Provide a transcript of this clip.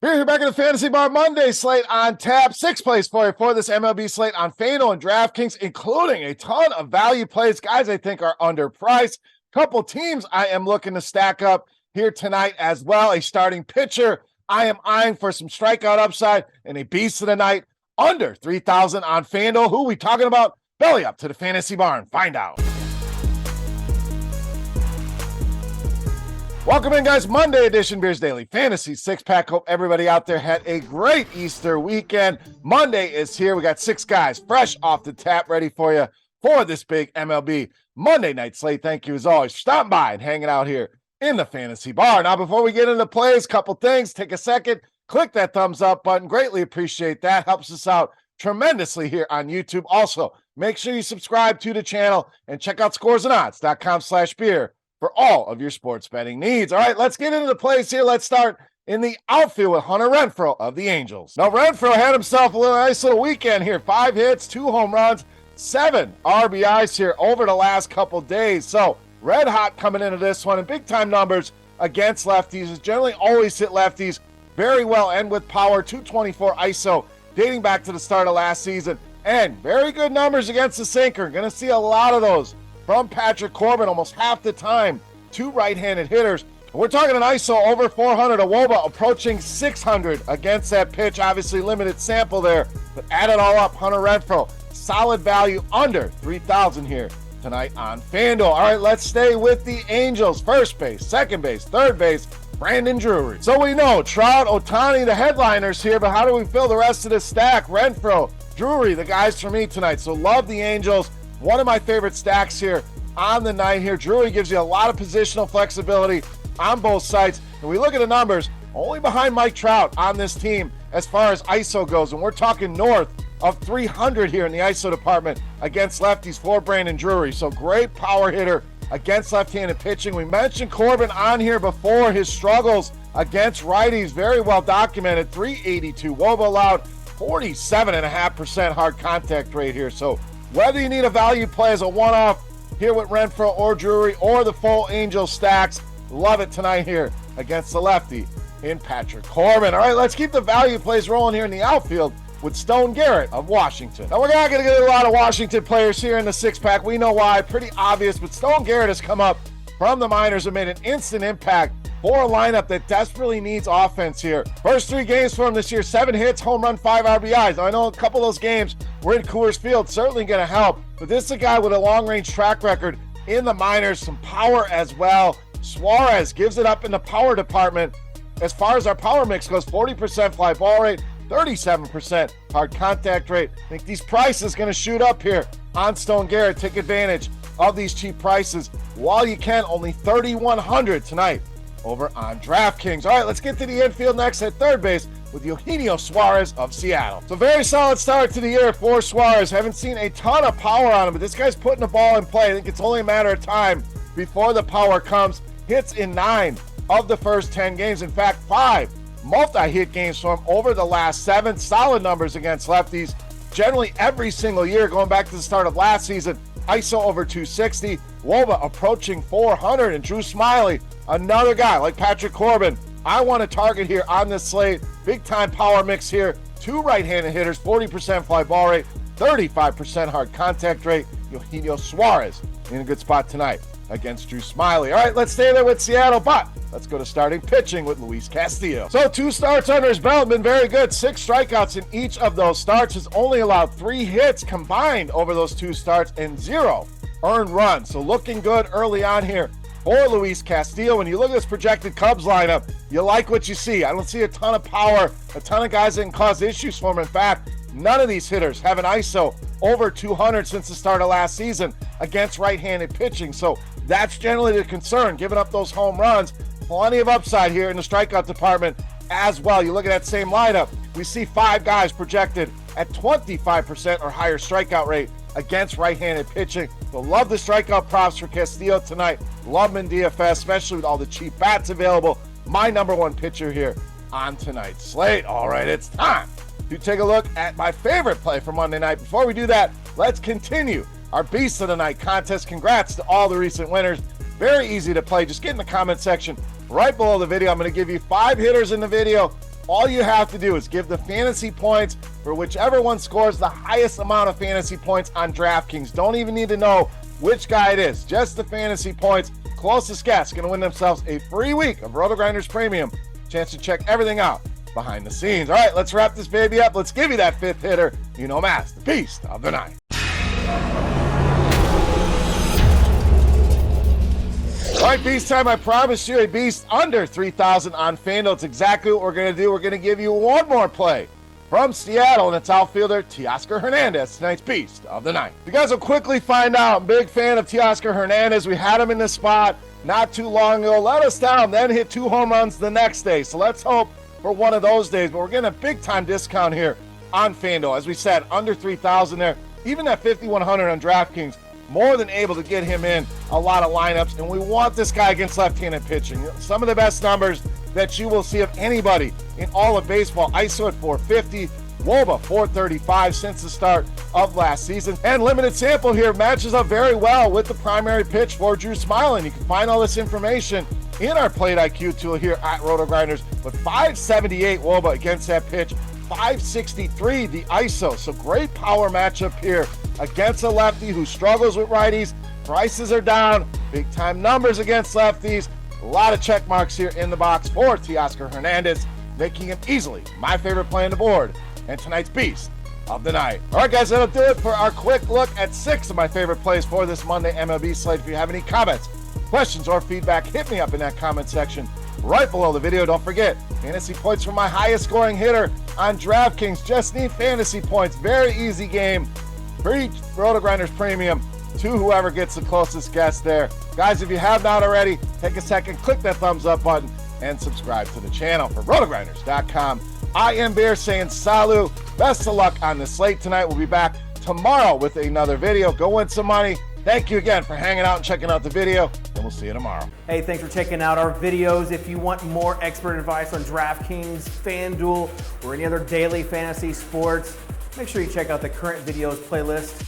We're here back in the Fantasy Bar Monday slate on tap. 6 plays for you for this MLB slate on FanDuel and DraftKings, including a ton of value plays. Guys I think are underpriced. Couple teams I am looking to stack up here tonight as well. A starting pitcher I am eyeing for some strikeout upside, and a beast of the night under 3,000 on FanDuel. Who are we talking about? Belly up to the Fantasy Bar and find out. Welcome in, guys. Monday edition Beers Daily Fantasy Six-Pack. Hope everybody out there had a great Easter weekend. Monday is here. We got 6 guys fresh off the tap ready for you for this big MLB Monday night slate. Thank you, as always, for stopping by and hanging out here in the Fantasy Bar. Now, before we get into plays, couple things. Take a second, click that thumbs up button. Greatly appreciate that. Helps us out tremendously here on YouTube. Also, make sure you subscribe to the channel and check out scoresandodds.com/beer for all of your sports betting needs. All right, let's get into the plays here. Let's start in the outfield with Hunter RENFROE of the Angels. Now, RENFROE had himself a nice little weekend here. 5 hits, 2 home runs, 7 RBIs here over the last couple days. So, red hot coming into this one, and big-time numbers against lefties. Is generally always hit lefties very well and with power. 224 ISO dating back to the start of last season. And very good numbers against the sinker. Going to see a lot of those from Patrick Corbin almost half the time. 2 right-handed hitters. We're talking an ISO over 400, a WOBA approaching 600 against that pitch. Obviously limited sample there, but add it all up, Hunter RENFROE, solid value under 3,000 here tonight on FanDuel. All right, let's stay with the Angels. First base, second base, third base, Brandon Drury. So we know Trout, Ohtani, the headliners here, but how do we fill the rest of this stack? RENFROE, Drury, the guys for me tonight. So love the Angels. One of my favorite stacks here on the night here. Drury gives you a lot of positional flexibility on both sides. And we look at the numbers, only behind Mike Trout on this team as far as ISO goes. And we're talking north of 300 here in the ISO department against lefties for Brandon Drury. So great power hitter against left-handed pitching. We mentioned Corbin on here before, his struggles against righties, very well documented. 382 WOBA allowed, 47.5% hard contact rate here. So whether you need a value play as a one-off here with RENFROE or Drury or the full Angel stacks, love it tonight here against the lefty in Patrick Corbin. All right, let's keep the value plays rolling here in the outfield with Stone Garrett of Washington. Now, we're not going to get a lot of Washington players here in the six-pack. We know why, pretty obvious, but Stone Garrett has come up from the minors and made an instant impact for a lineup that desperately needs offense here. First 3 games for him this year, 7 hits, home run, 5 RBIs. Now, I know a couple of those games were in Coors Field, certainly going to help, but this is a guy with a long-range track record in the minors, some power as well. Suarez gives it up in the power department. As far as our power mix goes, 40% fly ball rate, 37% hard contact rate. I think these prices going to shoot up here on Stone Garrett. Take advantage of these cheap prices while you can. Only 3,100 tonight over on DraftKings. All right, let's get to the infield next at third base with Eugenio Suarez of Seattle. So very solid start to the year for Suarez. Haven't seen a ton of power on him, but this guy's putting the ball in play. I think it's only a matter of time before the power comes. Hits in 9 of the first 10 games. In fact, 5 multi-hit games for him over the last 7. Solid numbers against lefties. Generally every single year, going back to the start of last season, ISO over 260, WOBA approaching 400, and Drew Smyly, another guy like Patrick Corbin, I want to target here on this slate. Big time power mix here. 2 right-handed hitters, 40% fly ball rate, 35% hard contact rate. Eugenio Suarez in a good spot tonight against Drew Smyly. All right, let's stay there with Seattle, but let's go to starting pitching with Luis Castillo. So 2 starts under his belt, been very good. 6 strikeouts in each of those starts. Has only allowed 3 hits combined over those 2 starts and 0 earned runs. So looking good early on here for Luis Castillo. When you look at this projected Cubs lineup, you like what you see. I don't see a ton of power, a ton of guys that can cause issues for him. In fact, none of these hitters have an ISO over 200 since the start of last season against right-handed pitching. So that's generally the concern, giving up those home runs. Plenty of upside here in the strikeout department as well. You look at that same lineup, we see 5 guys projected at 25% or higher strikeout rate against right-handed pitching. So love the strikeout props for Castillo tonight. Love him in DFS, especially with all the cheap bats available. My number 1 pitcher here on tonight's slate. All right, it's time to take a look at my favorite play for Monday night. Before we do that, let's continue our Beast of the Night contest. Congrats to all the recent winners. Very easy to play. Just get in the comment section right below the video. I'm going to give you 5 hitters in the video, All you have to do is give the fantasy points for whichever one scores the highest amount of fantasy points on DraftKings. Don't even need to know which guy it is, just the fantasy points. Closest guess going to win themselves a free week of RotoGrinders Premium. Chance to check everything out behind the scenes. All right, let's wrap this baby up. Let's give you that fifth hitter. You know, Mass, the beast of the night. All right, beast time. I promised you a beast under 3,000 on FanDuel. It's exactly what we're going to do. We're going to give you one more play from Seattle, and it's outfielder Teoscar Hernandez, tonight's beast of the night. You guys will quickly find out. I'm a big fan of Teoscar Hernandez. We had him in this spot not too long ago. Let us down, then hit 2 home runs the next day. So let's hope for one of those days. But we're getting a big-time discount here on FanDuel. As we said, under 3,000 there. Even at 5,100 on DraftKings, more than able to get him in a lot of lineups, and we want this guy against left-handed pitching. Some of the best numbers that you will see of anybody in all of baseball. ISO at 450, WOBA 435 since the start of last season, and limited sample here matches up very well with the primary pitch for Drew Smyly. You can find all this information in our Plate IQ tool here at RotoGrinders, but 578 WOBA against that pitch, 563 the ISO, so great power matchup here against a lefty who struggles with righties. Prices are down, big time numbers against lefties. A lot of check marks here in the box for Teoscar Hernandez, making him easily my favorite play on the board and tonight's beast of the night. All right, guys, that'll do it for our quick look at 6 of my favorite plays for this Monday MLB slate. If you have any comments, questions, or feedback, hit me up in that comment section right below the video. Don't forget, fantasy points for my highest scoring hitter on DraftKings. Just need fantasy points. Very easy game. Free RotoGrinders Premium to whoever gets the closest guess there. Guys, if you have not already, take a second, click that thumbs up button, and subscribe to the channel. For RotoGrinders.com, I am Beer saying salut. Best of luck on the slate tonight. We'll be back tomorrow with another video. Go win some money. Thank you again for hanging out and checking out the video, and we'll see you tomorrow. Hey, thanks for checking out our videos. If you want more expert advice on DraftKings, FanDuel, or any other daily fantasy sports, make sure you check out the current videos playlist.